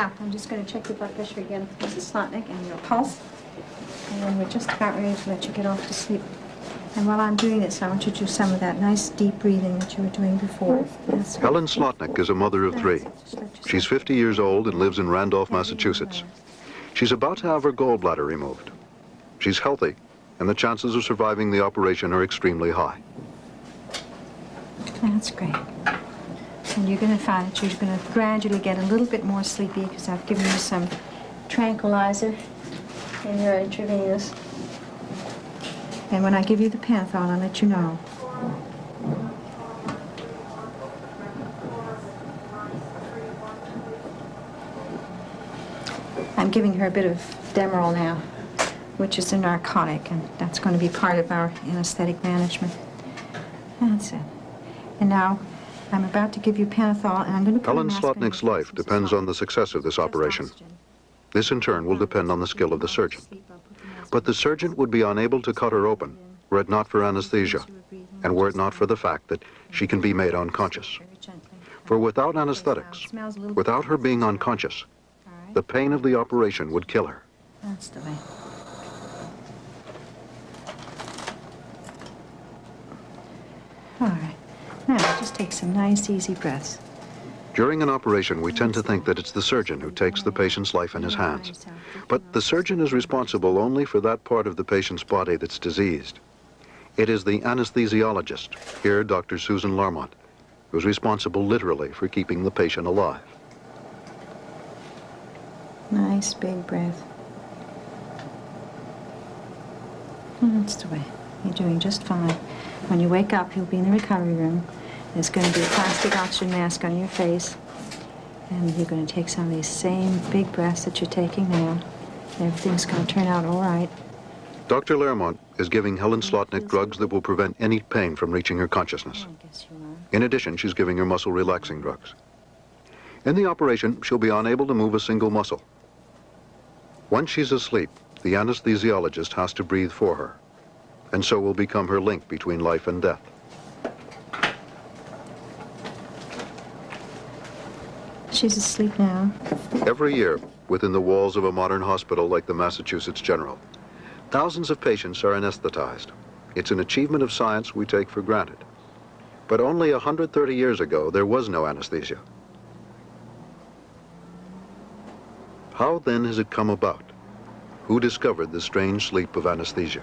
Now, I'm just going to check your blood pressure again, Mrs. Slotnick, and your pulse. And then we're just about ready to let you get off to sleep. And while I'm doing this, I want you to do some of that nice deep breathing that you were doing before. Helen Slotnick is a mother of 3. She's 50 years old and lives in Randolph, Massachusetts. She's about to have her gallbladder removed. She's healthy, and the chances of surviving the operation are extremely high. That's great. And you're going to find that you're going to gradually get a little bit more sleepy because I've given you some tranquilizer in your intravenous. And when I give you the Panthenol, I'll let you know. I'm giving her a bit of Demerol now, which is a narcotic, and that's going to be part of our anesthetic management. That's it. And now, I'm about to give you Panthenol, and I'm going to put Helen Slotnick's life depends on the success of this operation. This, in turn, will depend on the skill of the surgeon. But the surgeon would be unable to cut her open were it not for anesthesia, and were it not for the fact that she can be made unconscious. For without anesthetics, without her being unconscious, the pain of the operation would kill her. That's the way. All right. Now, just take some nice, easy breaths. During an operation, we tend to think that it's the surgeon who takes the patient's life in his hands. But the surgeon is responsible only for that part of the patient's body that's diseased. It is the anesthesiologist, here Dr. Susan Larmont, who's responsible literally for keeping the patient alive. Nice, big breath. That's the way. You're doing just fine. When you wake up, you'll be in the recovery room. There's going to be a plastic oxygen mask on your face. And you're going to take some of these same big breaths that you're taking now. Everything's going to turn out all right. Dr. Larmont is giving Helen Slotnick drugs that will prevent any pain from reaching her consciousness. In addition, she's giving her muscle-relaxing drugs. In the operation, she'll be unable to move a single muscle. Once she's asleep, the anesthesiologist has to breathe for her, and so will become her link between life and death. She's asleep now. Every year, within the walls of a modern hospital like the Massachusetts General, thousands of patients are anesthetized. It's an achievement of science we take for granted. But only 130 years ago, there was no anesthesia. How then has it come about? Who discovered the strange sleep of anesthesia?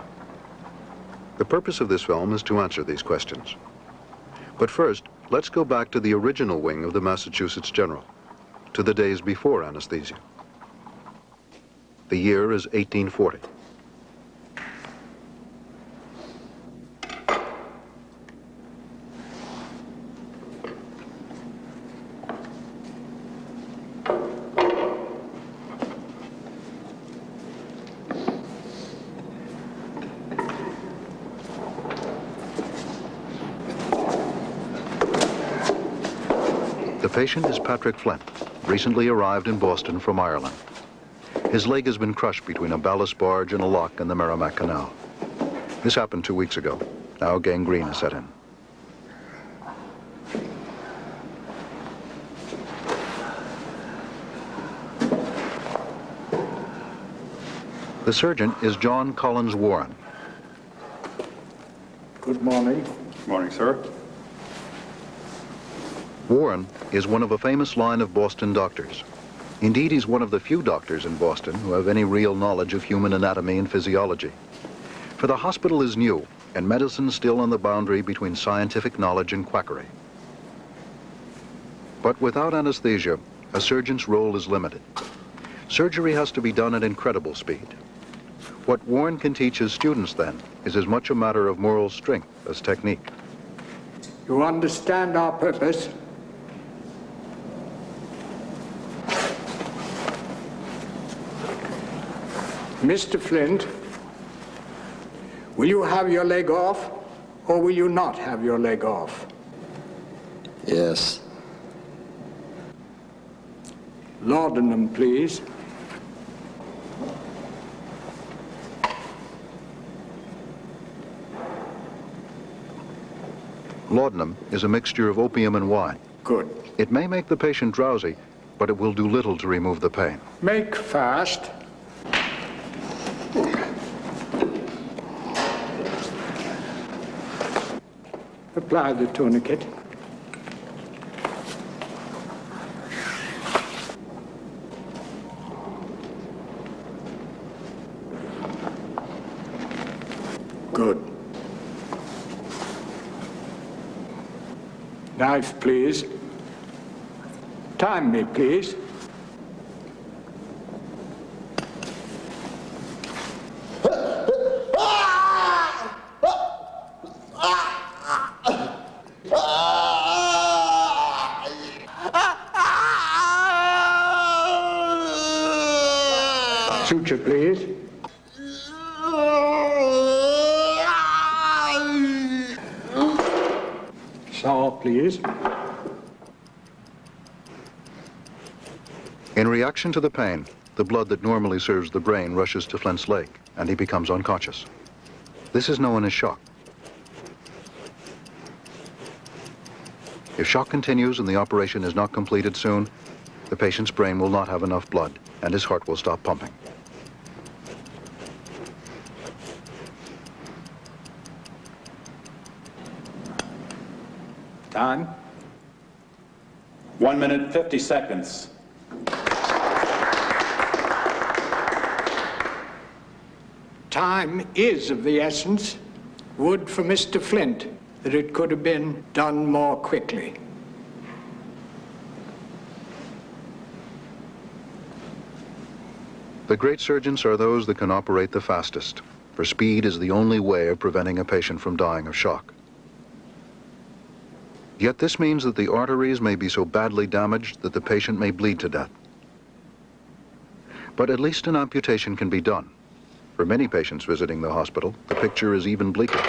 The purpose of this film is to answer these questions. But first, let's go back to the original wing of the Massachusetts General, to the days before anesthesia. The year is 1840. The patient is Patrick Flint, recently arrived in Boston from Ireland. His leg has been crushed between a ballast barge and a lock in the Merrimack Canal. This happened 2 weeks ago. Now gangrene has set in. The surgeon is John Collins Warren. Good morning. Good morning, sir. Warren is one of a famous line of Boston doctors. Indeed, he's one of the few doctors in Boston who have any real knowledge of human anatomy and physiology. For the hospital is new, and medicine still on the boundary between scientific knowledge and quackery. But without anesthesia, a surgeon's role is limited. Surgery has to be done at incredible speed. What Warren can teach his students, then, is as much a matter of moral strength as technique. You understand our purpose? Mr. Flint, will you have your leg off, or will you not have your leg off? Yes. Laudanum, please. Laudanum is a mixture of opium and wine. Good. It may make the patient drowsy, but it will do little to remove the pain. Make fast. Apply the tourniquet. Good. Knife, please. Time me, please. Suture, please. Saw, please. In reaction to the pain, the blood that normally serves the brain rushes to Flint's leg, and he becomes unconscious. This is known as shock. If shock continues and the operation is not completed soon, the patient's brain will not have enough blood, and his heart will stop pumping. Time. 1 minute, 50 seconds. Time is of the essence. Would for Mr. Flint that it could have been done more quickly. The great surgeons are those that can operate the fastest, for speed is the only way of preventing a patient from dying of shock. Yet this means that the arteries may be so badly damaged that the patient may bleed to death. But at least an amputation can be done. For many patients visiting the hospital, the picture is even bleaker.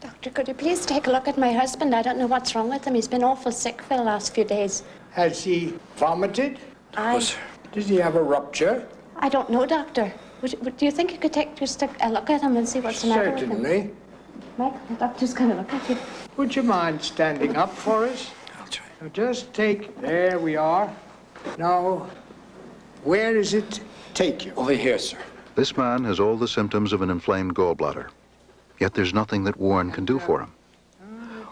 Doctor, could you please take a look at my husband? I don't know what's wrong with him. He's been awful sick for the last few days. Has he vomited? Does he have a rupture? I don't know, Doctor. Do you think you could take just a look at him and see what's the matter with him? Certainly. Mike, the doctor's going to look at you. Would you mind standing up for us? I'll try. Now just take, there we are. Now, where does it take you? Over here, sir. This man has all the symptoms of an inflamed gallbladder. Yet there's nothing that Warren can do for him.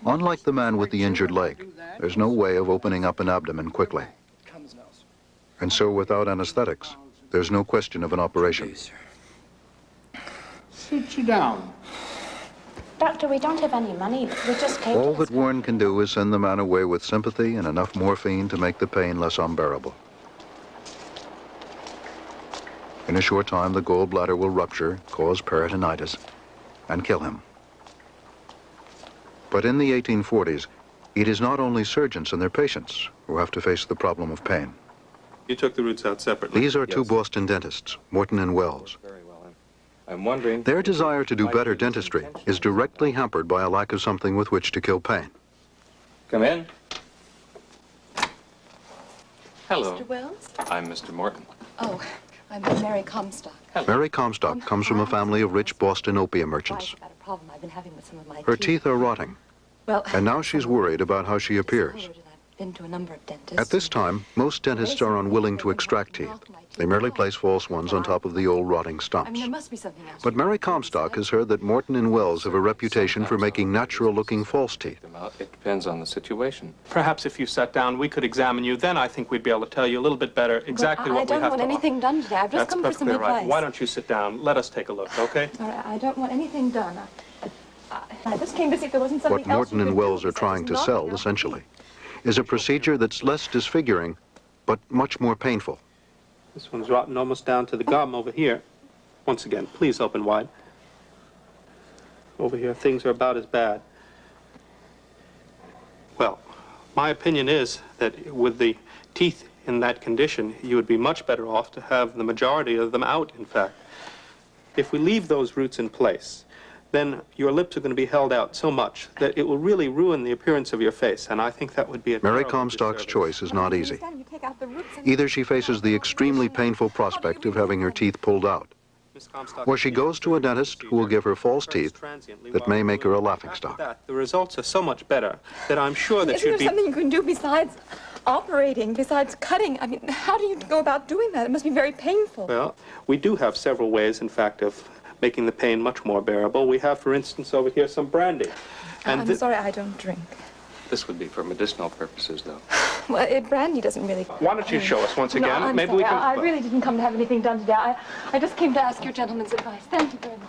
Unlike the man with the injured leg, there's no way of opening up an abdomen quickly. And so without anesthetics, there's no question of an operation. Please, sir. Sit you down. Doctor, we don't have any money. We just came All to that this. Warren can do is send the man away with sympathy and enough morphine to make the pain less unbearable. In a short time, the gallbladder will rupture, cause peritonitis, and kill him. But in the 1840s, it is not only surgeons and their patients who have to face the problem of pain. You took the roots out separately. These are two Yes. Boston dentists, Morton and Wells. Very well. I'm wondering... Their desire to do better dentistry is directly hampered by a lack of something with which to kill pain. Come in. Hello. Mr. Wells? I'm Mr. Morton. Oh, I'm Mary Comstock. Mary Comstock comes from a family of rich Boston opium merchants. About a problem I've been having with some of my Her teeth are rotting, Well, and now she's worried about how she appears. I've been to a number of dentists. At this time, most dentists are unwilling to extract teeth. They merely place false ones on top of the old rotting I stumps. mean, there must be something else. But Mary Comstock has heard that Morton and Wells have a reputation for making natural-looking false teeth. It depends on the situation. Perhaps if you sat down, we could examine you. Then I think we'd be able to tell you a little bit better exactly I what we don't have want to anything done today. I've just That's come for some perfectly advice. right. Why don't you sit down? Let us take a look, okay? All right, I don't want anything done. I just came to see if there wasn't something What else Morton you and could do Wells are besides trying to knocking sell, out essentially, is a procedure that's less disfiguring, but much more painful. This one's rotten almost down to the gum over here. Once again, please open wide. Over here, things are about as bad. Well, my opinion is that with the teeth in that condition, you would be much better off to have the majority of them out, in fact. If we leave those roots in place, then your lips are going to be held out so much that it will really ruin the appearance of your face, and I think that would be a Mary terrible Comstock's disservice. choice is not easy. You take out the roots and- Either she faces the extremely painful prospect of having her teeth pulled out, Miss Comstock, or she goes to a dentist who will give her false teeth that may make her a laughingstock. The results are so much better that I'm sure that Isn't you'd there be... something you can do besides? operating besides cutting? I mean, how do you go about doing that? It must be very painful. Well, we do have several ways, in fact, of making the pain much more bearable. We have, for instance, over here some brandy. And I'm sorry, I don't drink. This would be for medicinal purposes, though. Well, brandy doesn't really... Why don't you show us once again? No, I'm Maybe sorry. we can... I really didn't come to have anything done today. I just came to ask your gentleman's advice. Thank you very much.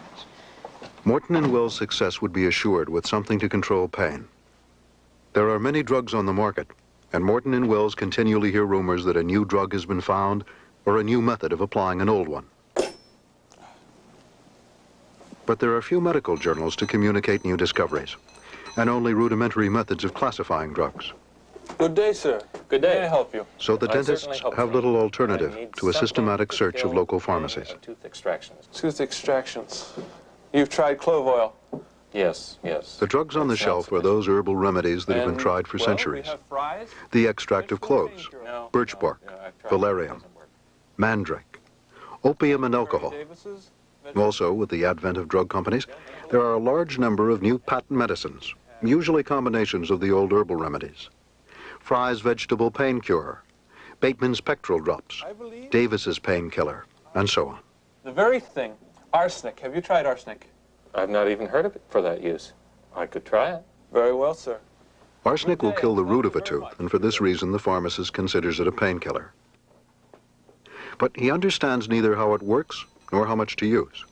Morton and Will's success would be assured with something to control pain. There are many drugs on the market, and Morton and Wills continually hear rumors that a new drug has been found or a new method of applying an old one. But there are few medical journals to communicate new discoveries, and only rudimentary methods of classifying drugs. Good day, sir. Good day. May I help you? So the I certainly dentists hope have so. little I alternative need to a something systematic to search of kill local pain pharmacies. of tooth extractions. Tooth extractions. You've tried clove oil. Yes, yes. The drugs on the That sounds shelf are those herbal remedies that have been And, tried for well, centuries. We have fries. The extract of cloves, No, birch no, bark, no, I've tried. valerian, It doesn't work. mandrake, opium and alcohol. Davis's. Also, with the advent of drug companies, there are a large number of new patent medicines, usually combinations of the old herbal remedies. Fry's vegetable pain cure, Bateman's pectoral drops, I believe Davis's painkiller, and so on. the very thing. Arsenic. Have you tried arsenic? I've not even heard of it for that use. I could try it. Very well, sir. Arsenic will kill the root of a tooth, and for this reason the pharmacist considers it a painkiller. But he understands neither how it works nor how much to use.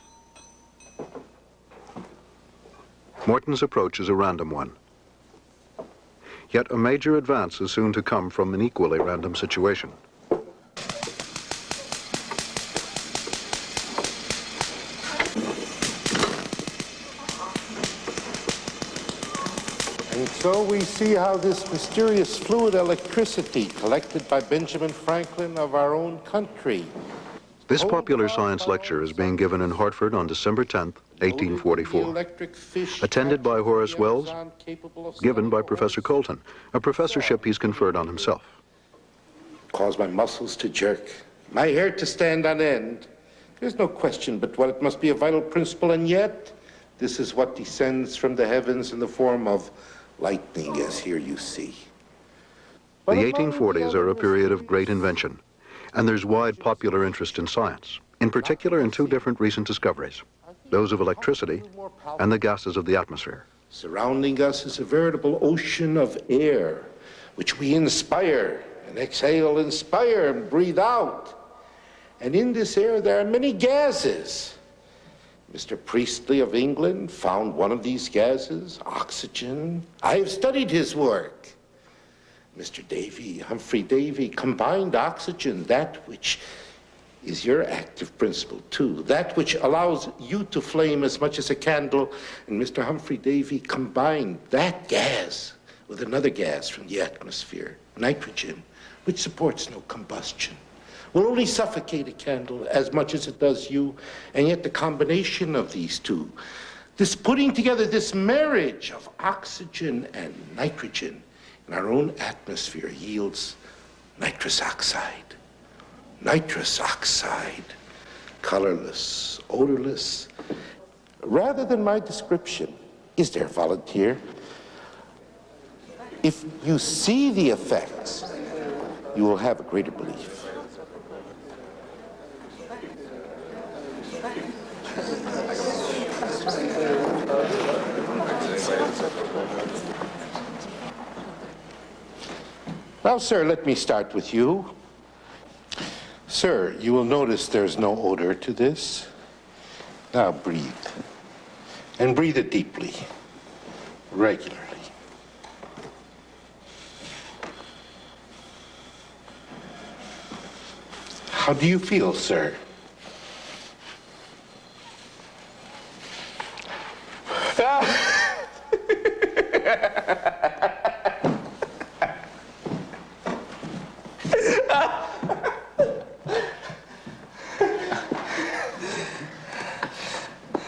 Morton's approach is a random one. Yet a major advance is soon to come from an equally random situation. And so we see how this mysterious fluid electricity collected by Benjamin Franklin of our own country. This popular science lecture is being given in Hartford on December 10th, 1844. Attended by Horace Wells, given by Professor Colton, a professorship he's conferred on himself. Cause my muscles to jerk, my hair to stand on end. There's no question but what it must be a vital principle, and yet this is what descends from the heavens in the form of lightning, as here you see. The 1840s are a period of great invention, and there's wide popular interest in science, in particular in two different recent discoveries, those of electricity and the gases of the atmosphere. Surrounding us is a veritable ocean of air, which we inspire and exhale, inspire and breathe out. And in this air there are many gases. Mr. Priestley of England found one of these gases, oxygen. I have studied his work. Mr. Davy, Humphrey Davy, combined oxygen, that which is your active principle too, that which allows you to flame as much as a candle, and Mr. Humphrey Davy combined that gas with another gas from the atmosphere, nitrogen, which supports no combustion, will only suffocate a candle as much as it does you, and yet the combination of these two, this putting together, this marriage of oxygen and nitrogen in our own atmosphere yields nitrous oxide. Nitrous oxide, colorless, odorless. Rather than my description, is there a volunteer? If you see the effects, you will have a greater belief. Now, sir, let me start with you. Sir, you will notice there's no odor to this. Now breathe. And breathe it deeply, regularly. How do you feel, sir?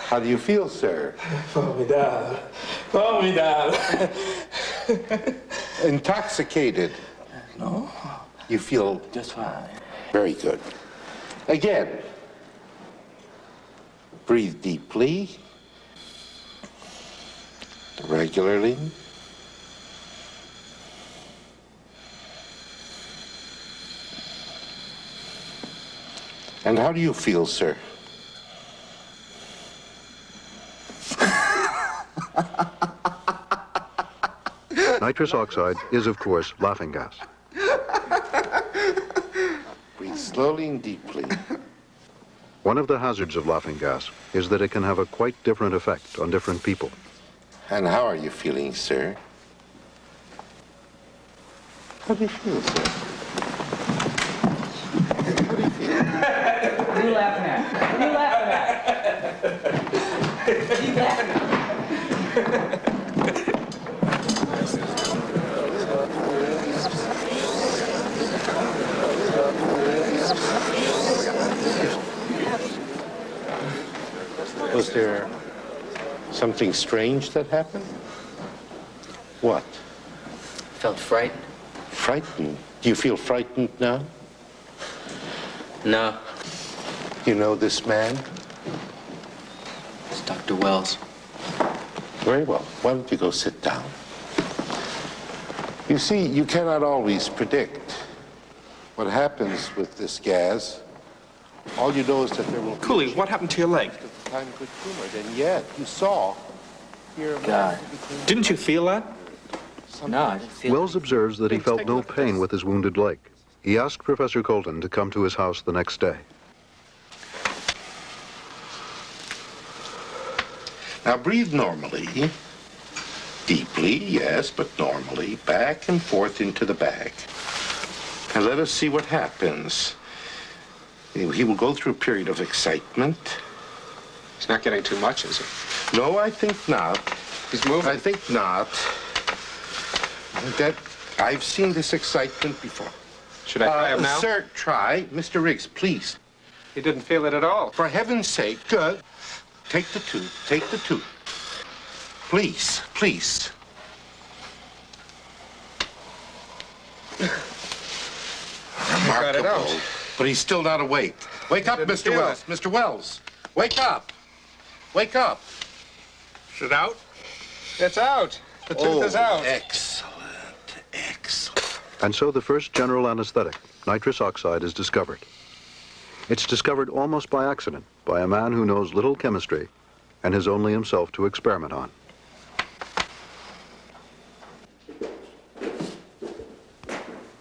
How do you feel, sir? Formidable. Formidable. Intoxicated? No, You feel just fine. very good. Again, breathe deeply, regularly. And how do you feel, sir? Nitrous oxide is, of course, laughing gas. Breathe slowly and deeply. One of the hazards of laughing gas is that it can have a quite different effect on different people. And how are you feeling, sir? How do you feel, sir? How do you feel? What are you laughing at? What are you laughing at? What are you laughing at? Was there something strange that happened? What? Felt frightened? Frightened? Do you feel frightened now? No. You know this man? It's Dr. Wells. Very well. Why don't you go sit down? You see, you cannot always predict what happens with this gas. All you know is that there will be... Cooley, what happened to your leg? ...time good humored, and yet you saw here... God. Didn't you feel that? No, I didn't feel Wells observes that he felt no pain with his wounded leg. He asked Professor Colton to come to his house the next day. Now breathe normally. Deeply, yes, but normally. Back and forth into the bag. And let us see what happens. He will go through a period of excitement. He's not getting too much, is he? No, I think not. He's moving. I think not. That I've seen this excitement before. Should I try him now? Sir, try. Mr. Riggs, please. He didn't feel it at all. For heaven's sake, good. Take the tube. Take the tube. Please, please. Got it out. Remarkable. But he's still not awake. Wake up, didn't Mr. feel Wells. it. Mr. Wells. Wake up. Wake up. Is it out? It's out. The tooth is out. Excellent. Excellent. And so the first general anesthetic, nitrous oxide, is discovered. It's discovered almost by accident by a man who knows little chemistry and has only himself to experiment on.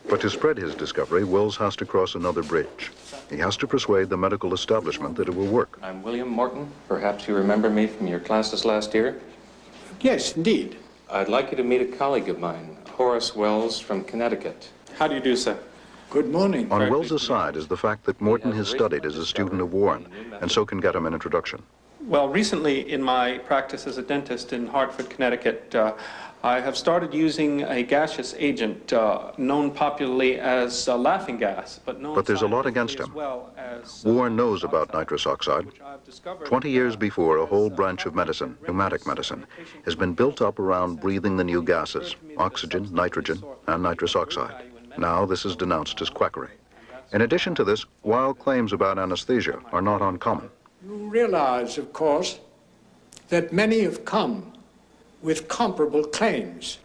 But to spread his discovery, Wells has to cross another bridge. He has to persuade the medical establishment that it will work. I'm William Morton. Perhaps you remember me from your classes last year. Yes, indeed. I'd like you to meet a colleague of mine, Horace Wells from Connecticut. How do you do, sir? Good morning. On Wells's side is the fact that Morton has studied as a student of Warren, and so can get him an introduction. Well, recently in my practice as a dentist in Hartford, Connecticut, I have started using a gaseous agent known popularly as laughing gas, but there's a lot against him. Warren knows about nitrous oxide. 20 years before, a whole branch of medicine, pneumatic medicine, has been built up around breathing the new gases, oxygen, nitrogen, and nitrous oxide. Now this is denounced as quackery. In addition to this, wild claims about anesthesia are not uncommon. You realize, of course, that many have come with comparable claims.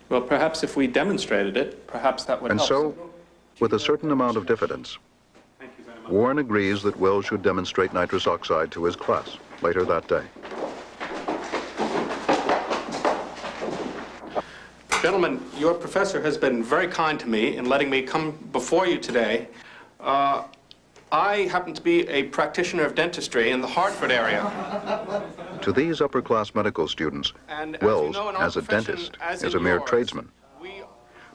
Well, perhaps if we demonstrated it, perhaps that would And help. so, with a certain amount of diffidence, Warren agrees that Wells should demonstrate nitrous oxide to his class later that day. Gentlemen, your professor has been very kind to me in letting me come before you today. I happen to be a practitioner of dentistry in the Hartford area. To these upper-class medical students, And Wells, you know, in our as a profession, dentist, as is in a mere yours, tradesman. we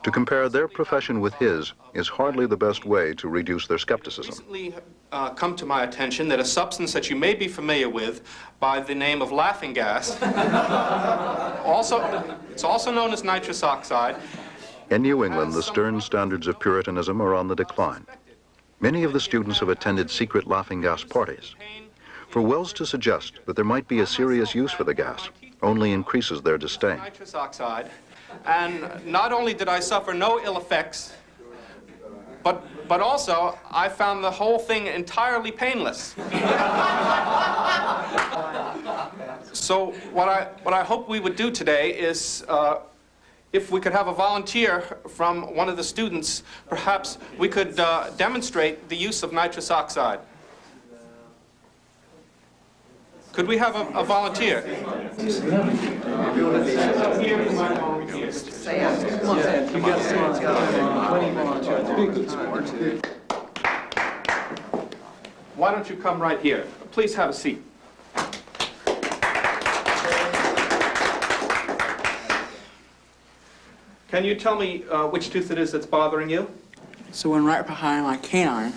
To compare their profession with his is hardly the best way to reduce their skepticism. recently come to my attention that a substance that you may be familiar with by the name of laughing gas, it's also known as nitrous oxide. In New England, the stern standards of Puritanism are on the decline. Many of the students have attended secret laughing gas parties. For Wells to suggest that there might be a serious use for the gas only increases their disdain. Nitrous oxide. And not only did I suffer no ill effects, but also I found the whole thing entirely painless. So what I hope we would do today is if we could have a volunteer from one of the students, perhaps we could demonstrate the use of nitrous oxide. Could we have a volunteer? Why don't you come right here? Please have a seat. Can you tell me which tooth it is that's bothering you? It's the one right behind my canine.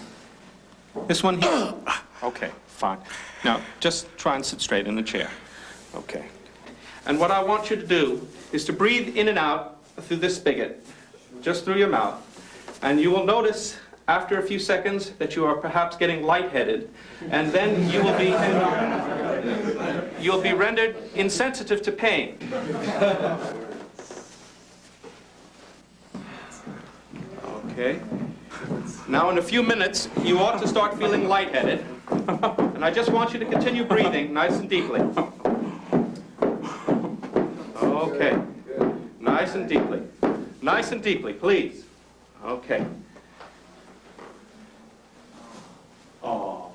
This one here? Okay, fine. Now, just try and sit straight in the chair. Okay. And what I want you to do is to breathe in and out through this spigot, just through your mouth. And you will notice after a few seconds that you are perhaps getting lightheaded, and then you'll be rendered insensitive to pain. Okay. Now, in a few minutes, you ought to start feeling lightheaded. And I just want you to continue breathing nice and deeply. Okay. Nice and deeply. Nice and deeply, please. Okay. Oh.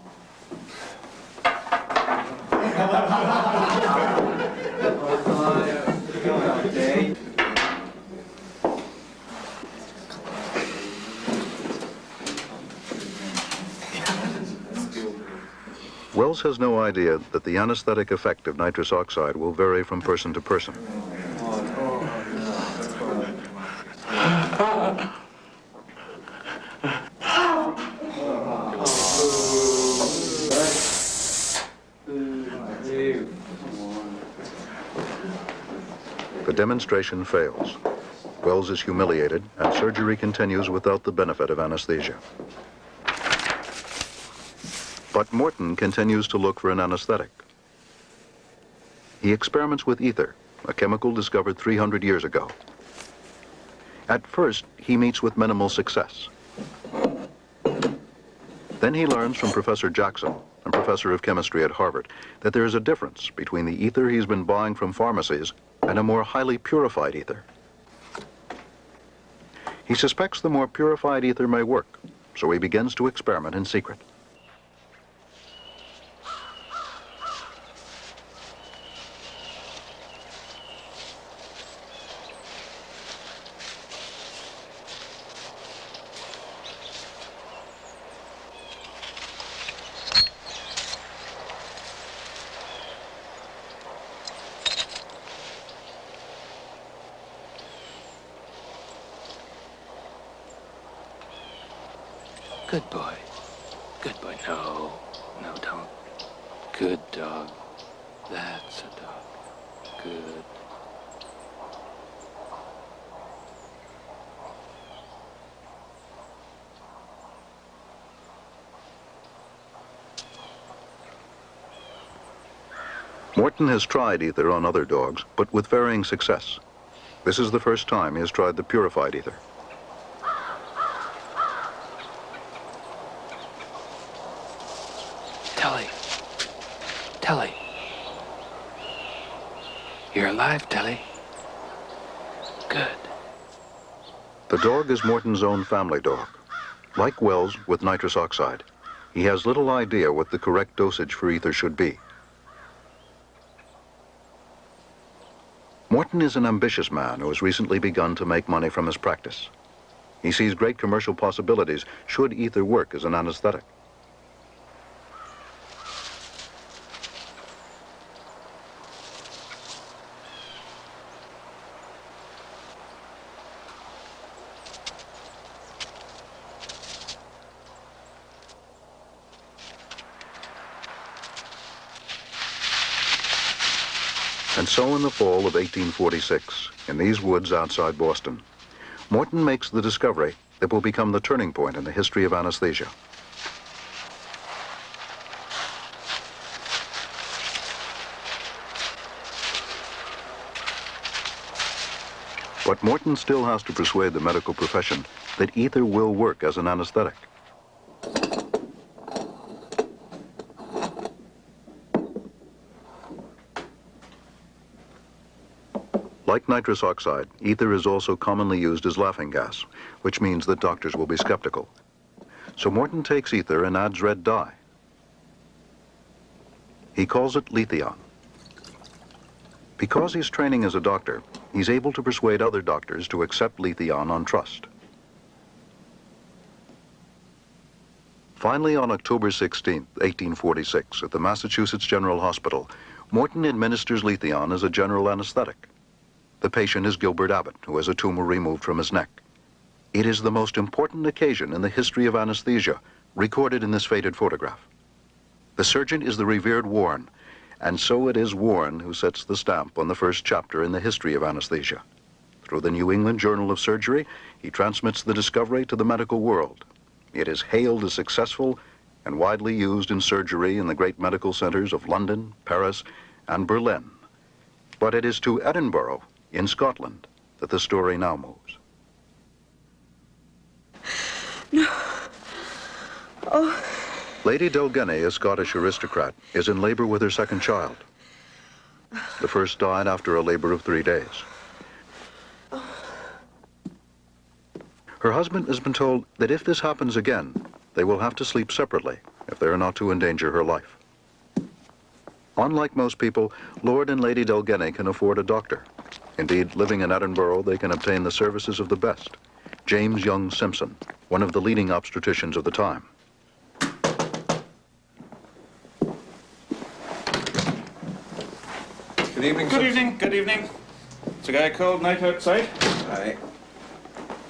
Wells has no idea that the anesthetic effect of nitrous oxide will vary from person to person. The demonstration fails. Wells is humiliated, and surgery continues without the benefit of anesthesia. But Morton continues to look for an anesthetic. He experiments with ether, a chemical discovered 300 years ago. At first, he meets with minimal success. Then he learns from Professor Jackson, a professor of chemistry at Harvard, that there is a difference between the ether he's been buying from pharmacies and a more highly purified ether. He suspects the more purified ether may work, so he begins to experiment in secret. Good boy. Good boy. No. No, don't. Good dog. That's a dog. Good. Morton has tried ether on other dogs, but with varying success. This is the first time he has tried the purified ether. Telly. Telly. You're alive, Telly. Good. The dog is Morton's own family dog. Like Wells with nitrous oxide, he has little idea what the correct dosage for ether should be. Morton is an ambitious man who has recently begun to make money from his practice. He sees great commercial possibilities should ether work as an anesthetic. And so in the fall of 1846, in these woods outside Boston, Morton makes the discovery that will become the turning point in the history of anesthesia. But Morton still has to persuade the medical profession that ether will work as an anesthetic. Like nitrous oxide, ether is also commonly used as laughing gas, which means that doctors will be skeptical. So Morton takes ether and adds red dye. He calls it Letheon. Because he's training as a doctor, he's able to persuade other doctors to accept Letheon on trust. Finally, on October 16, 1846, at the Massachusetts General Hospital, Morton administers Letheon as a general anesthetic. The patient is Gilbert Abbott, who has a tumor removed from his neck. It is the most important occasion in the history of anesthesia, recorded in this faded photograph. The surgeon is the revered Warren, and so it is Warren who sets the stamp on the first chapter in the history of anesthesia. Through the New England Journal of Surgery, he transmits the discovery to the medical world. It is hailed as successful and widely used in surgery in the great medical centers of London, Paris, and Berlin. But it is to Edinburgh, in Scotland, that the story now moves. No. Oh. Lady Delgenny, a Scottish aristocrat, is in labor with her second child. The first died after a labor of 3 days. Her husband has been told that if this happens again, they will have to sleep separately if they are not to endanger her life. Unlike most people, Lord and Lady Delgenny can afford a doctor. Indeed, living in Edinburgh, they can obtain the services of the best. James Young Simpson, one of the leading obstetricians of the time. Good evening, Good evening, good evening. It's a guy called Night outside. Aye.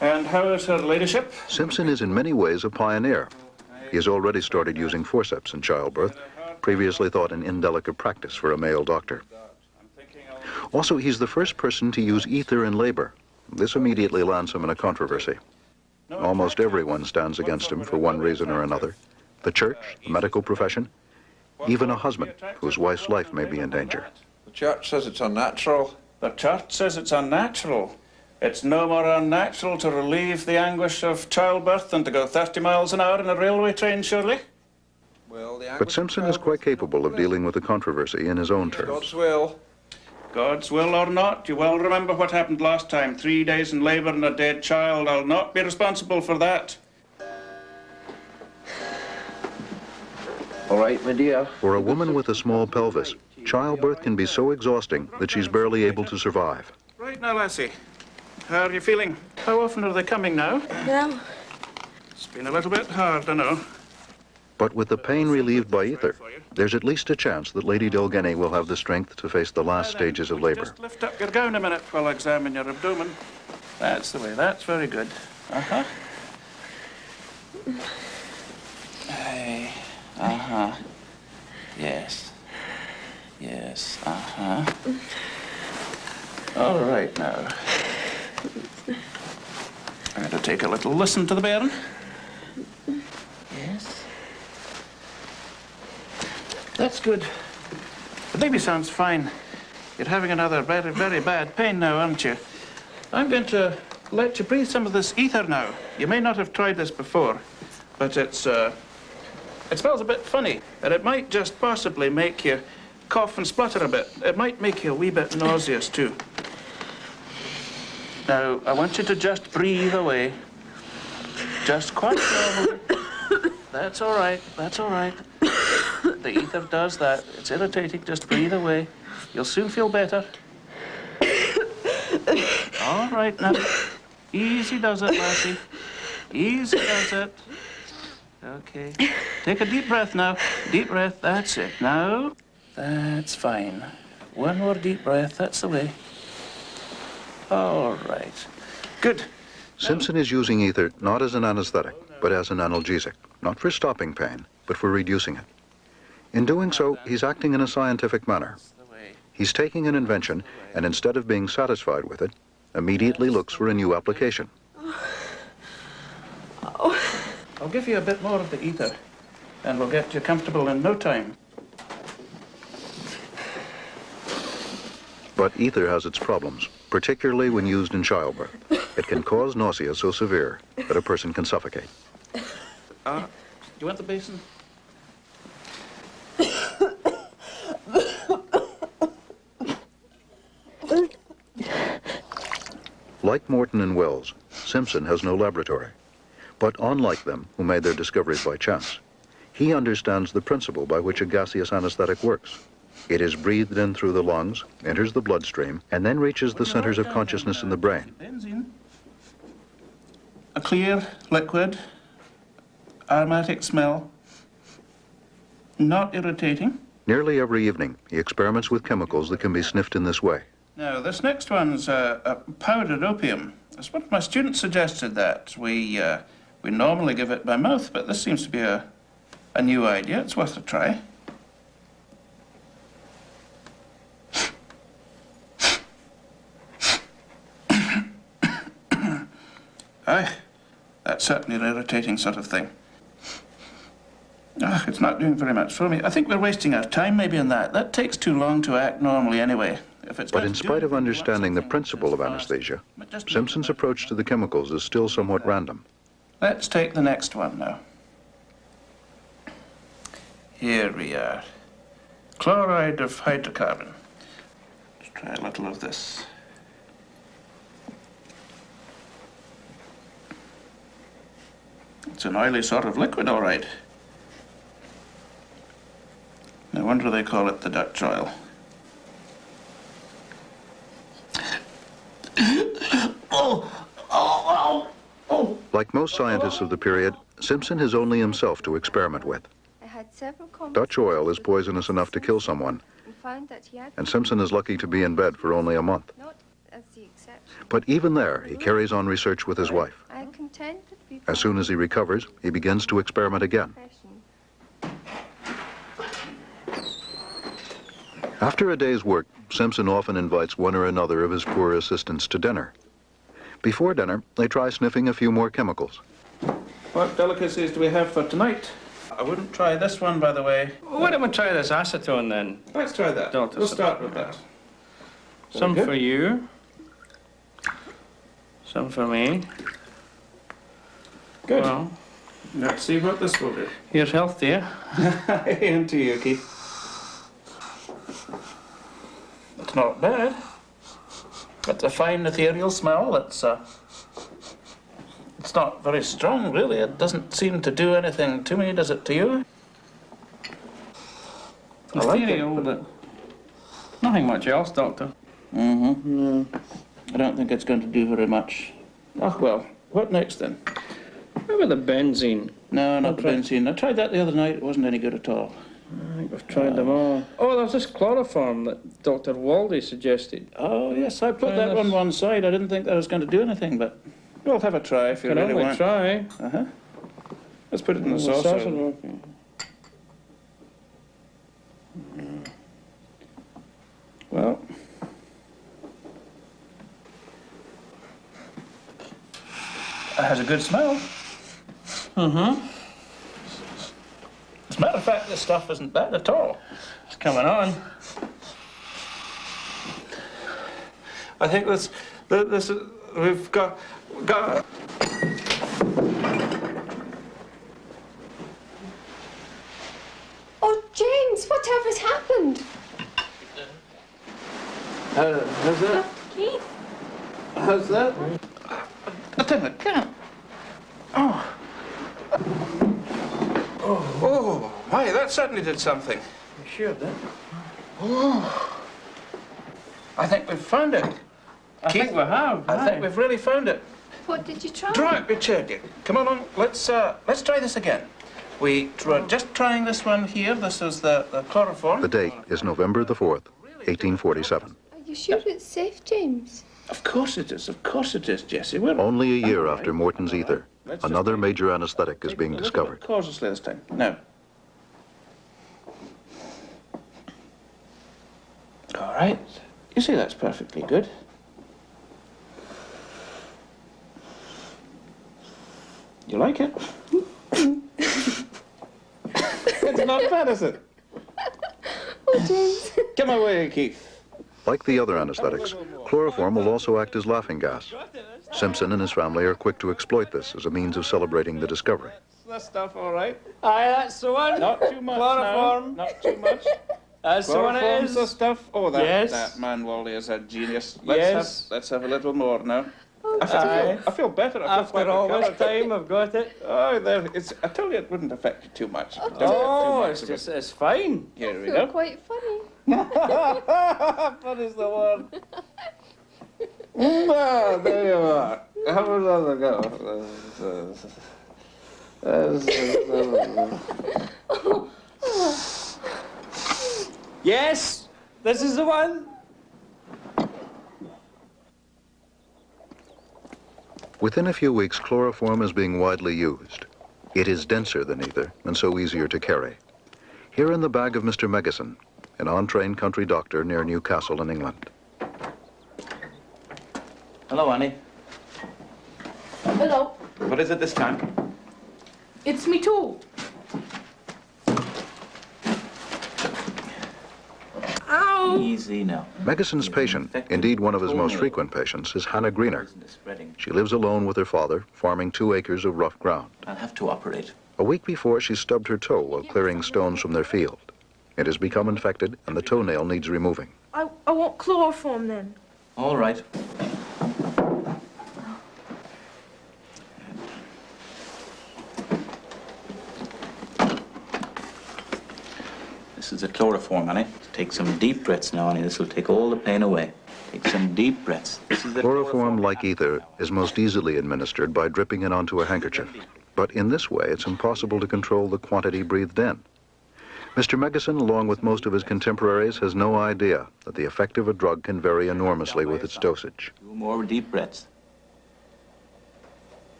And how is her ladyship? Simpson is in many ways a pioneer. He has already started using forceps in childbirth, previously thought an indelicate practice for a male doctor. Also, he's the first person to use ether in labor. This immediately lands him in a controversy. Almost everyone stands against him for one reason or another. The church, the medical profession, even a husband whose wife's life may be in danger. The church says it's unnatural. The church says it's unnatural. It's no more unnatural to relieve the anguish of childbirth than to go 30 miles an hour in a railway train, surely? Well, But Simpson is quite capable of dealing with the controversy in his own terms. God's will. God's will or not, you well remember what happened last time. 3 days in labour and a dead child. I'll not be responsible for that. All right, my dear. For a woman with a small pelvis, childbirth can be so exhausting that she's barely able to survive. Right now, lassie. How are you feeling? How often are they coming now? No. It's been a little bit hard, I know. But with the pain relieved by ether, there's at least a chance that Lady Delgenny will have the strength to face the last stages of labor. Just lift up your gown a minute while I examine your abdomen. That's the way. That's very good. Uh-huh. Aye. Uh-huh. Yes. Yes. Uh-huh. All right now. I'm going to take a little listen to the bairn. Yes. That's good. The baby sounds fine. You're having another very, very bad pain now, aren't you? I'm going to let you breathe some of this ether now. You may not have tried this before, but it smells a bit funny, and it might just possibly make you cough and splutter a bit. It might make you a wee bit nauseous, too. Now, I want you to just breathe away. Just quite normally. That's all right. That's all right. The ether does that. It's irritating. Just breathe away. You'll soon feel better. All right, now. Easy does it, lassie. Easy does it. Okay. Take a deep breath now. Deep breath. That's it. Now. That's fine. One more deep breath. That's the way. All right. Good. Simpson is using ether not as an anesthetic, but as an analgesic, not for stopping pain, but for reducing it. In doing so, he's acting in a scientific manner. He's taking an invention, and instead of being satisfied with it, immediately looks for a new application. I'll give you a bit more of the ether, and we'll get you comfortable in no time. But ether has its problems, particularly when used in childbirth. It can cause nausea so severe that a person can suffocate. You want the basin? Like Morton and Wells, Simpson has no laboratory. But unlike them, who made their discoveries by chance, he understands the principle by which a gaseous anesthetic works. It is breathed in through the lungs, enters the bloodstream, and then reaches the centers of consciousness in the brain. Benzene. A clear liquid, aromatic smell, not irritating. Nearly every evening, he experiments with chemicals that can be sniffed in this way. Now, this next one's a powdered opium. As one of my students suggested that. We normally give it by mouth, but this seems to be a new idea. It's worth a try. Aye, that's certainly an irritating sort of thing. It's not doing very much for me. I think we're wasting our time maybe on that. That takes too long to act normally anyway. But in spite of understanding the principle of anesthesia, Simpson's approach to the chemicals is still somewhat random. Let's take the next one now. Here we are. Chloride of hydrocarbon. Let's try a little of this. It's an oily sort of liquid, all right. No wonder they call it the Dutch oil. Like most scientists of the period, Simpson has only himself to experiment with. Dutch oil is poisonous enough to kill someone, and Simpson is lucky to be in bed for only a month. But even there, he carries on research with his wife. As soon as he recovers, he begins to experiment again. After a day's work, Simpson often invites one or another of his poor assistants to dinner. Before dinner, they try sniffing a few more chemicals. What delicacies do we have for tonight? I wouldn't try this one, by the way. Why don't we try this acetone then? Let's try that. We'll start with that. Some for you. Some for me. Good. Well, let's see what this will do. Here's health, dear. And to you, Keith. It's not bad. It's a fine ethereal smell. It's not very strong, really. It doesn't seem to do anything to me, does it to you? I like it, but nothing much else, Doctor. No, I don't think it's going to do very much. Oh, well, what next then? What about the benzene? No, not the benzene. I tried that the other night. It wasn't any good at all. I think we've tried them all. Oh, there's this chloroform that Dr. Waldy suggested. Oh, yes, I put that on one side. I didn't think that was going to do anything, but we'll have a try if you really want. Can only try. Uh-huh. Let's put it in the saucer. Okay. Well, it has a good smell. Mm-hmm. As a matter of fact, this stuff isn't bad at all. It's coming on. I think this is, we've got. Oh, James, whatever's happened? How's that? Keith? How's that? I think I can't. Oh. Oh, my, that certainly did something. You sure of that? Oh. I think we've found it. I think we have. I think we've really found it. What did you try? Draw up your chair, dear. Come along. Let's try this again. We were just trying this one here. This is the chloroform. The date is November the 4th, 1847. Are you sure it's safe, James? Of course it is. Of course it is, Jessie. We're Only a year after Morton's ether, another major anesthetic is being discovered. Cautiously this time. Now. All right. You see, that's perfectly good. You like it? It's not bad, is it? Oh, James. Come away, Keith. Like the other anesthetics, chloroform will also act as laughing gas. Simpson and his family are quick to exploit this as a means of celebrating the discovery. That's stuff, all right. Aye, that's the one. Not too much Chloroform. now. Not too much. That's the one it is. The stuff. Oh, Yes. that man Wally is a genius. Yes. Let's have a little more now. I feel better. I feel After quite all this recovered. time, I've got it. Oh, there. I told you it wouldn't affect you too much. Oh, it's fine. Here we Feel go. quite funny. What is the word? Ah, there you are. How was that go? Yes, this is the one. Within a few weeks, chloroform is being widely used. It is denser than ether and so easier to carry. Here in the bag of Mr. Megison, an untrained country doctor near Newcastle in England. Hello, Annie. Hello. What is it this time? It's me too. Ow! Easy now. Megison's patient, indeed one of his most frequent patients, is Hannah Greener. She lives alone with her father, farming 2 acres of rough ground. I'll have to operate. A week before, she stubbed her toe while clearing stones from their field. It has become infected, and the toenail needs removing. I want chloroform then. All right. This is the chloroform, Annie. Take some deep breaths now, Annie. This will take all the pain away. Take some deep breaths. This is the Chloroform, like ether, is most easily administered by dripping it onto a handkerchief. But in this way, it's impossible to control the quantity breathed in. Mr. Megison, along with most of his contemporaries, has no idea that the effect of a drug can vary enormously with its dosage. 2 more deep breaths.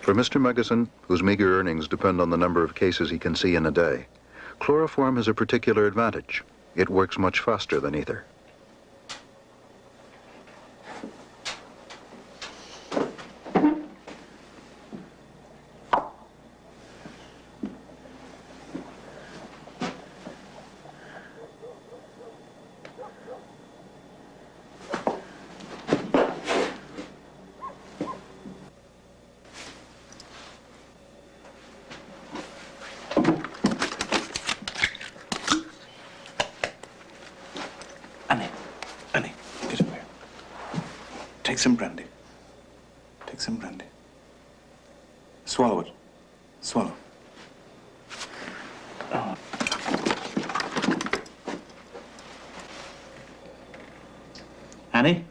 For Mr. Megison, whose meager earnings depend on the number of cases he can see in a day, chloroform has a particular advantage. It works much faster than ether. Annie, get over here. Take some brandy. Take some brandy. Swallow it. Swallow. Oh. Annie?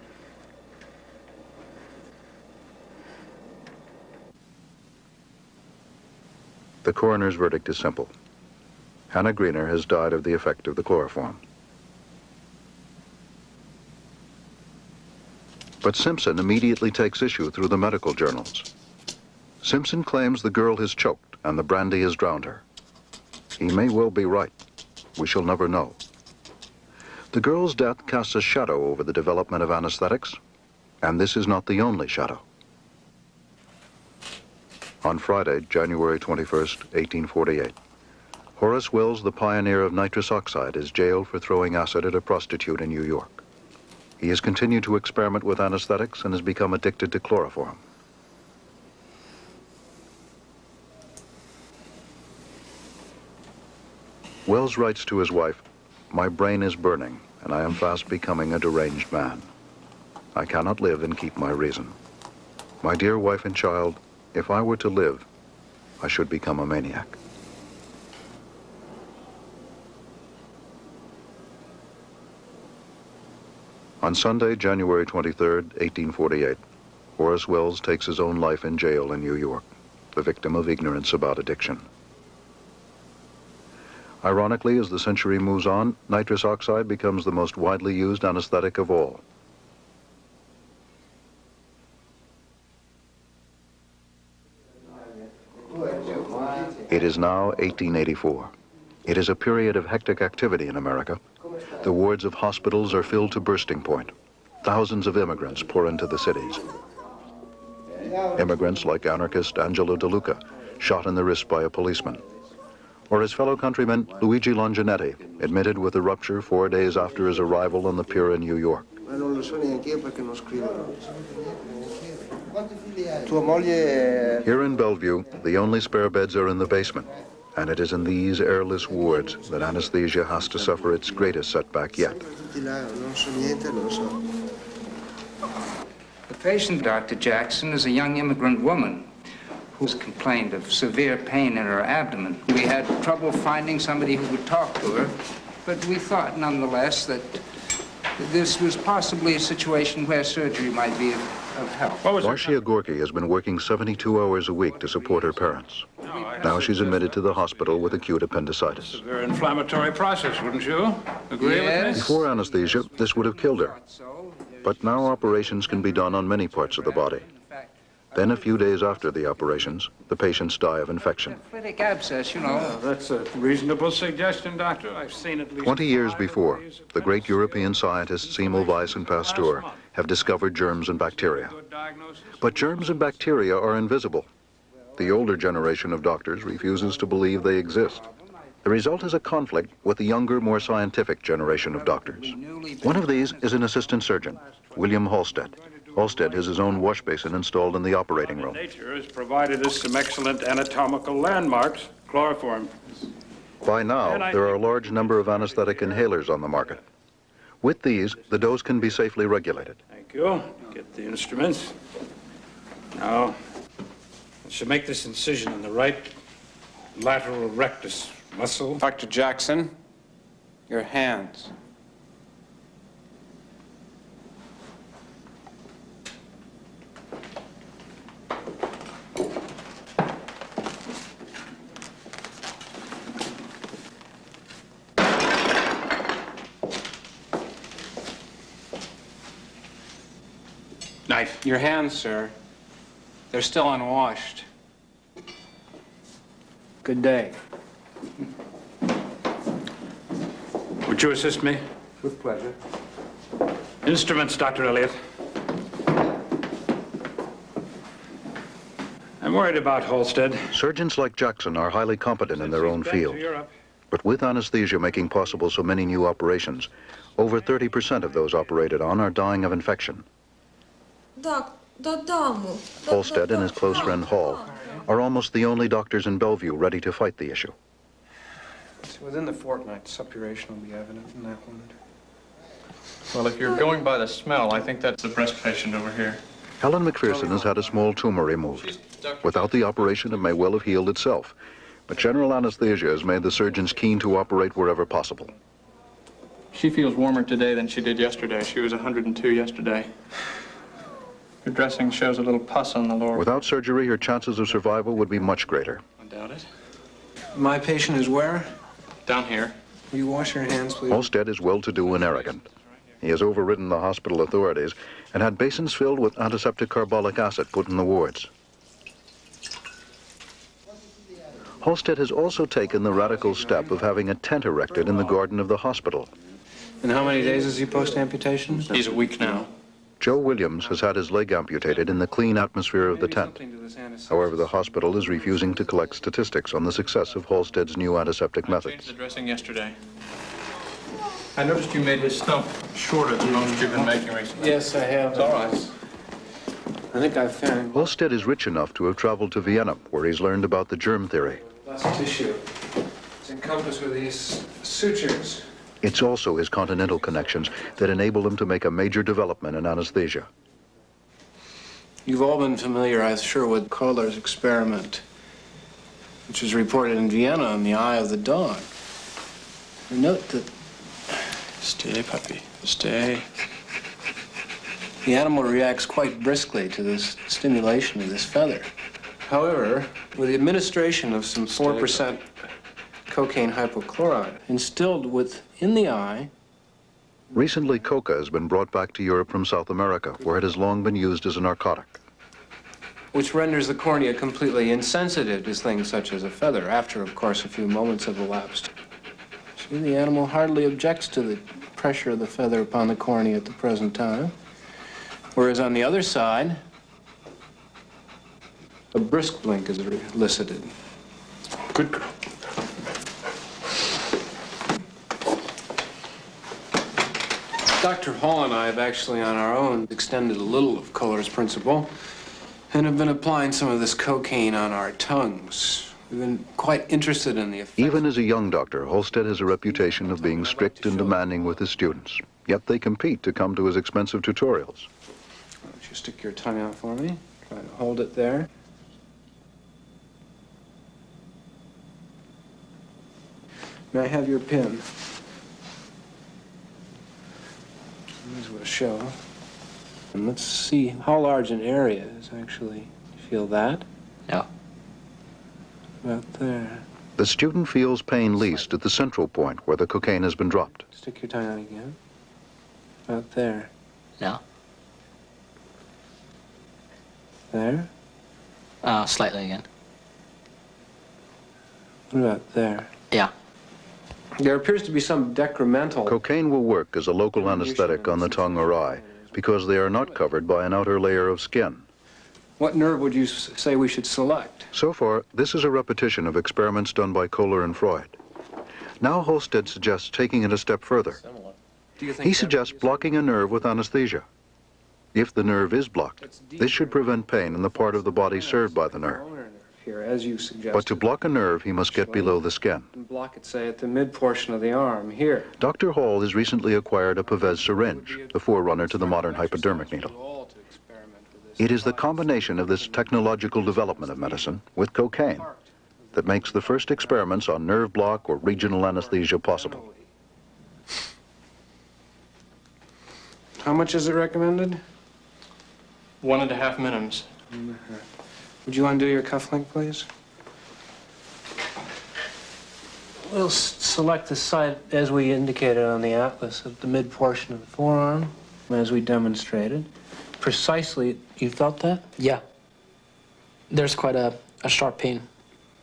The coroner's verdict is simple. Hannah Greener has died of the effect of the chloroform. But Simpson immediately takes issue through the medical journals. Simpson claims the girl has choked and the brandy has drowned her. He may well be right. We shall never know. The girl's death casts a shadow over the development of anesthetics, and this is not the only shadow. On Friday, January 21st, 1848, Horace Wills, the pioneer of nitrous oxide, is jailed for throwing acid at a prostitute in New York. He has continued to experiment with anesthetics and has become addicted to chloroform. Wells writes to his wife, "My brain is burning, and I am fast becoming a deranged man. I cannot live and keep my reason. My dear wife and child, if I were to live, I should become a maniac." On Sunday, January 23rd, 1848, Horace Wills takes his own life in jail in New York, the victim of ignorance about addiction. Ironically, as the century moves on, nitrous oxide becomes the most widely used anesthetic of all. It is now 1884. It is a period of hectic activity in America. The wards of hospitals are filled to bursting point. Thousands of immigrants pour into the cities. Immigrants like anarchist Angelo De Luca, shot in the wrist by a policeman. Or his fellow countryman Luigi Longinetti, admitted with a rupture 4 days after his arrival on the pier in New York. Here in Bellevue, the only spare beds are in the basement. And it is in these airless wards that anesthesia has to suffer its greatest setback yet. The patient, Dr. Jackson, is a young immigrant woman who's complained of severe pain in her abdomen. We had trouble finding somebody who would talk to her, but we thought, nonetheless, that this was possibly a situation where surgery might be of help. Marcia Gorky has been working 72 hours a week to support her parents. Now she's admitted to the hospital with acute appendicitis. A very inflammatory process, wouldn't you agree with me? Before anesthesia, this would have killed her. But now operations can be done on many parts of the body. Then a few days after the operations, the patients die of infection. Lymphatic abscess, you know. That's a reasonable suggestion, Doctor. I've seen at least 20 years before, the great European scientists Semmelweis and Pasteur have discovered germs and bacteria. But germs and bacteria are invisible. The older generation of doctors refuses to believe they exist. The result is a conflict with the younger, more scientific generation of doctors. One of these is an assistant surgeon, William Halstead. Halstead has his own wash basin installed in the operating room. Nature has provided us some excellent anatomical landmarks. Chloroform. By now, there are a large number of anesthetic inhalers on the market. With these, the dose can be safely regulated. Thank you. Get the instruments. Now, I should make this incision in the right lateral rectus muscle. Dr. Jackson, your hands. Knife. Your hands, sir. They're still unwashed. Good day. Would you assist me? With pleasure. Instruments, Dr. Elliott. I'm worried about Halstead. Surgeons like Jackson are highly competent in their own field. But with anesthesia making possible so many new operations, over 30% of those operated on are dying of infection. Halstead and his close friend Hall are almost the only doctors in Bellevue ready to fight the issue. Within the fortnight, suppuration will be evident in that wound. Well, if you're going by the smell, I think that's the breast patient over here. Helen McPherson has had a small tumor removed. Without the operation, it may well have healed itself. But general anesthesia has made the surgeons keen to operate wherever possible. She feels warmer today than she did yesterday. She was 102 yesterday. Her dressing shows a little pus on the lower. Without surgery, her chances of survival would be much greater. I doubt it. My patient is where? Down here. Will you wash your hands, please? Halstead is well-to-do and arrogant. He has overridden the hospital authorities and had basins filled with antiseptic carbolic acid put in the wards. Halstead has also taken the radical step of having a tent erected in the garden of the hospital. And how many days is he post-amputation? He's a week now. Joe Williams has had his leg amputated in the clean atmosphere of the tent. However, the hospital is refusing to collect statistics on the success of Halstead's new antiseptic I methods. changed the dressing yesterday. I noticed you made his stump shorter than most you've been making recently. Yes, I have. It's all right. I think I found Halstead is rich enough to have traveled to Vienna, where he's learned about the germ theory. lost tissue. It's encompassed with these sutures. It's also his continental connections that enable him to make a major development in anesthesia. You've all been familiar, I'm sure, with Kohler's experiment, which was reported in Vienna on the eye of the dog. And note that... Stay, puppy. Stay. The animal reacts quite briskly to this stimulation of this feather. However, with the administration of some 4% cocaine hypochlorite instilled within the eye. Recently, coca has been brought back to Europe from South America, where it has long been used as a narcotic. Which renders the cornea completely insensitive to things such as a feather, after, of course, a few moments have elapsed. See, the animal hardly objects to the pressure of the feather upon the cornea at the present time. Whereas on the other side, a brisk blink is elicited. Good girl. Dr. Hall and I have actually on our own extended a little of Kohler's principle and have been applying some of this cocaine on our tongues We've been quite interested in the effects. Even as a young doctor, Holstead has a reputation of being strict and demanding with his students. Yet they compete to come to his expensive tutorials. Why don't you stick your tongue out for me? Try to hold it there. May I have your pen? These will show. And let's see how large an area is actually. Feel that? Yeah. About there. The student feels pain least at the central point where the cocaine has been dropped. Stick your tongue out again. About there. Yeah. There? Slightly again. What about there? Yeah. There appears to be some decremental... Cocaine will work as a local anesthetic on the tongue or eye because they are not covered by an outer layer of skin. What nerve would you say we should select? So far, this is a repetition of experiments done by Kohler and Freud. Now Holstead suggests taking it a step further. He suggests blocking a nerve with anesthesia. If the nerve is blocked, this should prevent pain in the part of the body served by the nerve. Here, as you suggested. But to block a nerve, he must get below the skin. And block it, say, at the mid portion of the arm, here. Dr. Hall has recently acquired a Pavez syringe, the forerunner to the modern hypodermic needle. It is the combination of this technological development of medicine with cocaine that makes the first experiments on nerve block or regional anesthesia possible. How much is it recommended? 1.5 minims. Would you undo your cufflink, please? We'll select the site as we indicated on the atlas at the mid portion of the forearm, as we demonstrated. Precisely, you felt that? Yeah. There's quite a sharp pain.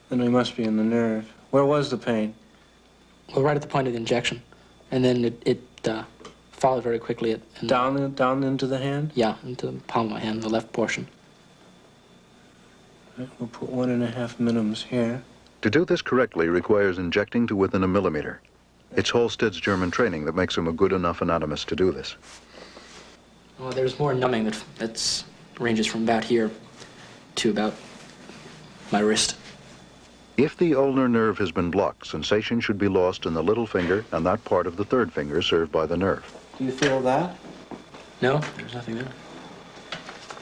Then we must be in the nerve. Where was the pain? Well, right at the point of the injection. And then it followed very quickly. Down into the hand? Yeah, into the palm of my hand, the left portion. We'll put 1.5 minims here. To do this correctly requires injecting to within a millimeter. It's Holstead's German training that makes him a good enough anatomist to do this. Well, there's more numbing that ranges from about here to about my wrist. If the ulnar nerve has been blocked, sensation should be lost in the little finger and that part of the third finger served by the nerve. Do you feel that? No, there's nothing there.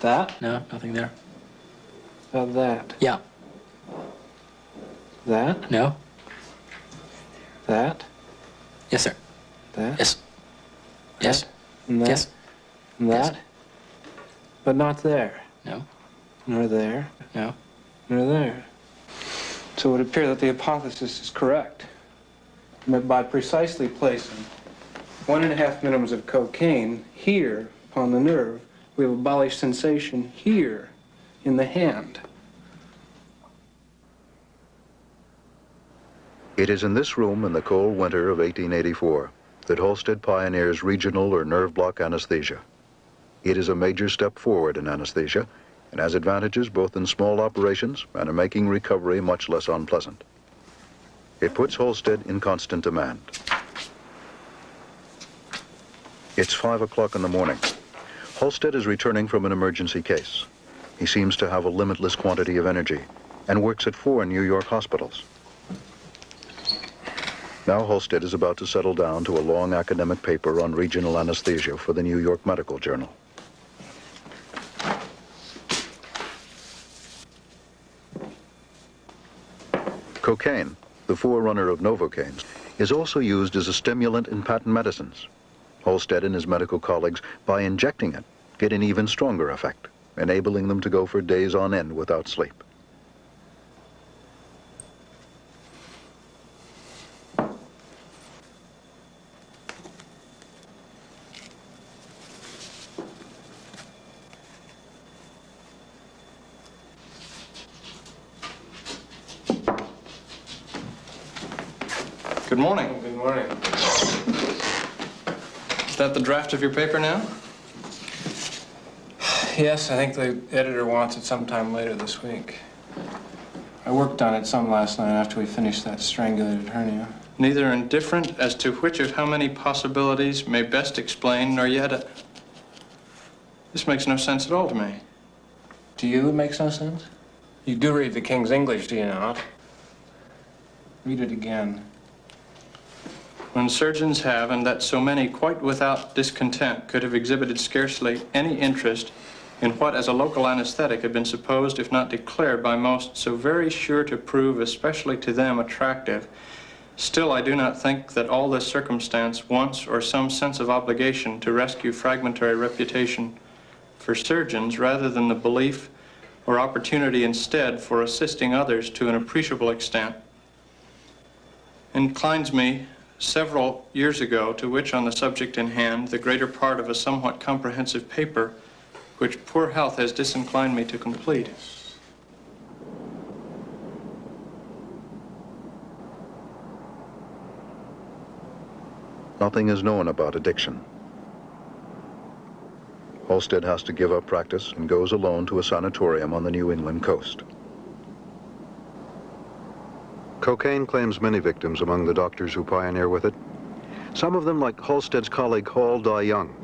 That? No, nothing there. About that? Yeah. That? No. That? Yes, sir. That? Yes. Yes. And that? Yes. And that? Yes. But not there? No. Nor there? No. Nor there. So it would appear that the hypothesis is correct. By precisely placing 1.5 minims of cocaine here upon the nerve, we have abolished sensation here in the hand. It is in this room in the cold winter of 1884 that Holstead pioneers regional or nerve block anesthesia. It is a major step forward in anesthesia and has advantages both in small operations and in making recovery much less unpleasant. It puts Holstead in constant demand. It's 5 o'clock in the morning. Holstead is returning from an emergency case. He seems to have a limitless quantity of energy and works at 4 New York hospitals. Now Holstead is about to settle down to a long academic paper on regional anesthesia for the New York Medical Journal. Cocaine, the forerunner of Novocaine, is also used as a stimulant in patent medicines. Holstead and his medical colleagues, by injecting it, get an even stronger effect, enabling them to go for days on end without sleep. Good morning. Good morning. Is that the draft of your paper now? Yes, I think the editor wants it sometime later this week. I worked on it some last night after we finished that strangulated hernia. Neither indifferent as to which of how many possibilities may best explain, nor yet This makes no sense at all to me. To you, it makes no sense? You do read the King's English, do you not? Read it again. When surgeons have, and that so many quite without discontent could have exhibited scarcely any interest in what as a local anesthetic had been supposed, if not declared by most, so very sure to prove, especially to them, attractive, still I do not think that all this circumstance wants or some sense of obligation to rescue fragmentary reputation for surgeons rather than the belief or opportunity instead for assisting others to an appreciable extent inclines me several years ago, to which on the subject in hand, the greater part of a somewhat comprehensive paper, which poor health has disinclined me to complete. Nothing is known about addiction. Halstead has to give up practice and goes alone to a sanatorium on the New England coast. Cocaine claims many victims among the doctors who pioneer with it. Some of them, like Halstead's colleague Hall, die young.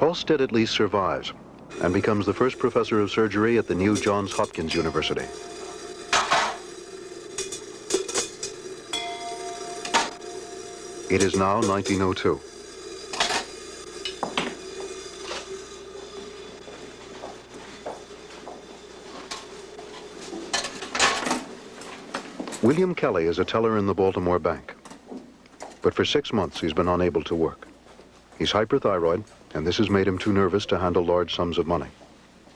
Halstead at least survives and becomes the first professor of surgery at the new Johns Hopkins University. It is now 1902. William Kelly is a teller in the Baltimore Bank. But for 6 months, he's been unable to work. He's hyperthyroid, and this has made him too nervous to handle large sums of money.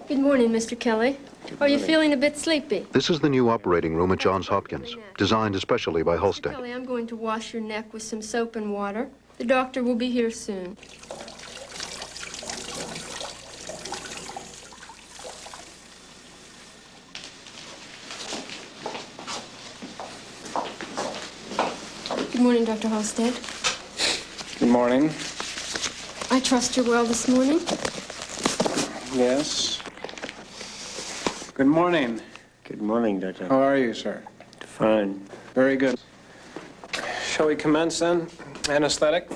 Good morning, Mr. Kelly. Are you feeling a bit sleepy? This is the new operating room at Johns Hopkins, designed especially by Halstead. Kelly, I'm going to wash your neck with some soap and water. The doctor will be here soon. Good morning, Dr. Halstead. Good morning. I trust you're well this morning. Yes. Good morning. Good morning, Doctor. How are you, sir? Fine. Very good. Shall we commence then? Anesthetic?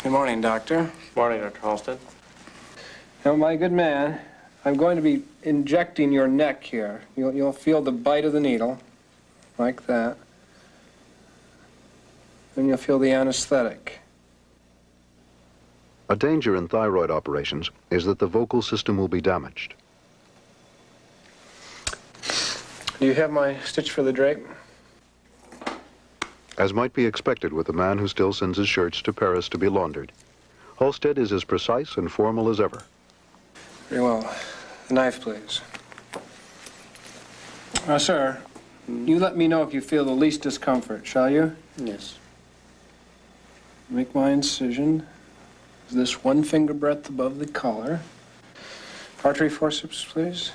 Good morning, Doctor. Morning, Dr. Halstead. Now, my good man, I'm going to be injecting your neck here. You'll feel the bite of the needle, like that. Then you'll feel the anesthetic. A danger in thyroid operations is that the vocal system will be damaged. Do you have my stitch for the drape? As might be expected with a man who still sends his shirts to Paris to be laundered, Halstead is as precise and formal as ever. Very well. The knife, please. Now, sir, you let me know if you feel the least discomfort, shall you? Yes. Make my incision. This 1 finger breadth above the collar. Artery forceps, please.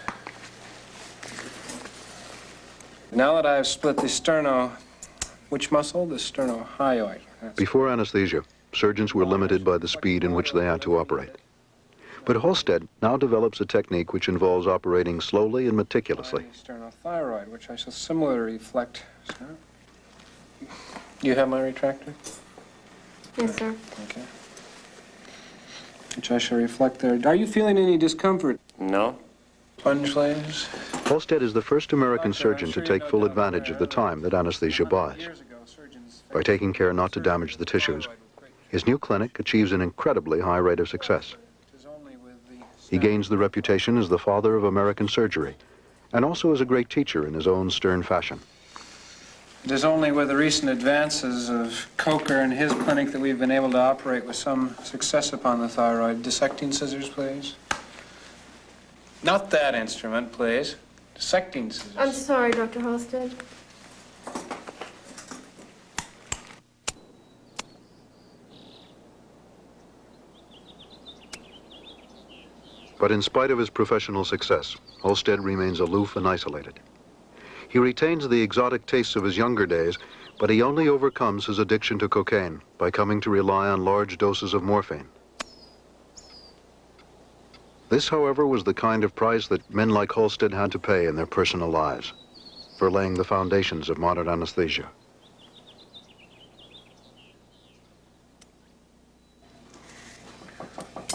Now that I've split the sterno, which muscle? The sternohyoid. Before anesthesia, surgeons were limited by the speed in which they had to operate. But Halstead now develops a technique which involves operating slowly and meticulously. Sternothyroid, which I shall similarly reflect. Sir. You have my retractor? Yes, sir. Okay. Which I shall reflect there. Are you feeling any discomfort? No. Sponge, please. Halstead is the first American surgeon to take full advantage of the time that anesthesia buys. By taking care not to damage the tissues, his new clinic achieves an incredibly high rate of success. He gains the reputation as the father of American surgery, and also as a great teacher in his own stern fashion. It is only with the recent advances of Coker and his clinic that we've been able to operate with some success upon the thyroid. Dissecting scissors, please. Not that instrument, please. Dissecting scissors. I'm sorry, Dr. Halstead. But in spite of his professional success, Halstead remains aloof and isolated. He retains the exotic tastes of his younger days, but he only overcomes his addiction to cocaine by coming to rely on large doses of morphine. This, however, was the kind of price that men like Halstead had to pay in their personal lives for laying the foundations of modern anesthesia.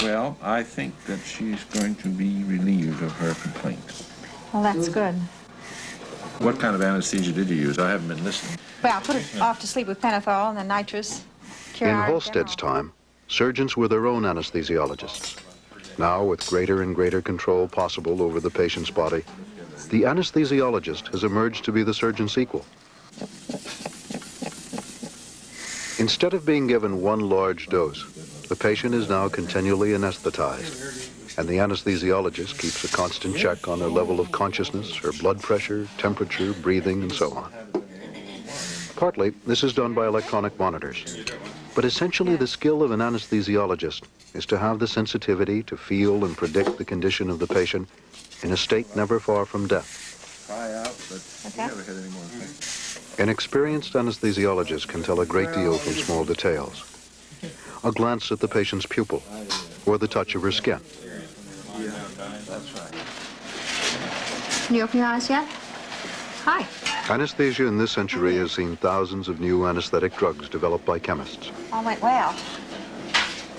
Well, I think that she's going to be relieved of her complaint. Well, that's good. What kind of anesthesia did you use? I haven't been listening. Well, I put it off to sleep with pentothal and then nitrous. In Halstead's time, surgeons were their own anesthesiologists. Now, with greater and greater control possible over the patient's body, the anesthesiologist has emerged to be the surgeon's equal. Instead of being given one large dose, the patient is now continually anesthetized, and the anesthesiologist keeps a constant check on her level of consciousness, her blood pressure, temperature, breathing, and so on. Partly, this is done by electronic monitors, but essentially the skill of an anesthesiologist is to have the sensitivity to feel and predict the condition of the patient in a state never far from death. Try out, but we never had any more. An experienced anesthesiologist can tell a great deal from small details. A glance at the patient's pupil, or the touch of her skin. Yeah, that's right. Can you open your eyes yet? Hi. Anesthesia in this century has seen thousands of new anesthetic drugs developed by chemists. All went well.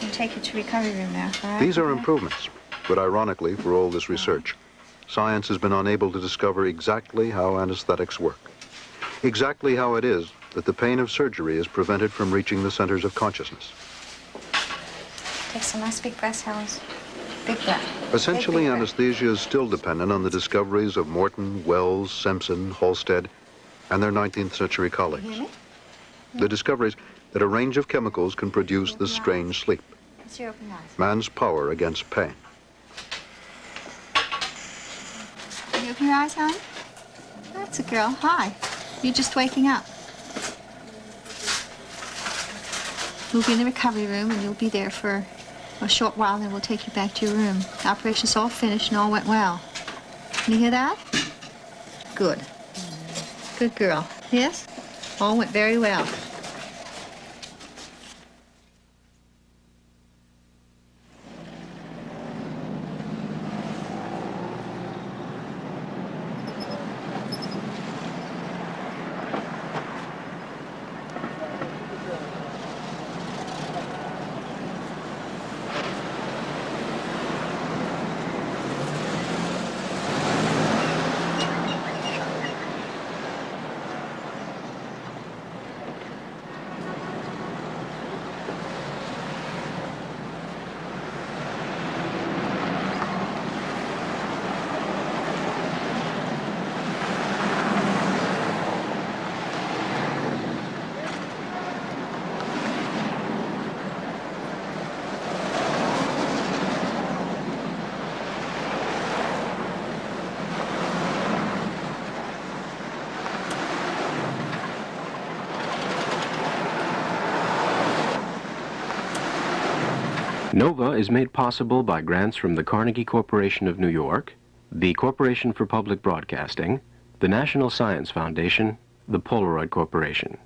I'll take you to recovery room now, all right? These are improvements, but ironically, for all this research, science has been unable to discover exactly how anesthetics work. Exactly how it is that the pain of surgery is prevented from reaching the centers of consciousness. Take some nice big breaths, Helens. Big breath. Essentially, anesthesia is still dependent on the discoveries of Morton, Wells, Simpson, Halsted, and their 19th century colleagues. The discoveries that a range of chemicals can produce this strange sleep. Man's power against pain. Can you open your eyes, Helen? That's a girl. Hi. You're just waking up. We'll be in the recovery room, and you'll be there for a short while, then we'll take you back to your room. The operation's all finished and all went well. Can you hear that? Good. Good girl. Yes? All went very well. NOVA is made possible by grants from the Carnegie Corporation of New York, the Corporation for Public Broadcasting, the National Science Foundation, the Polaroid Corporation.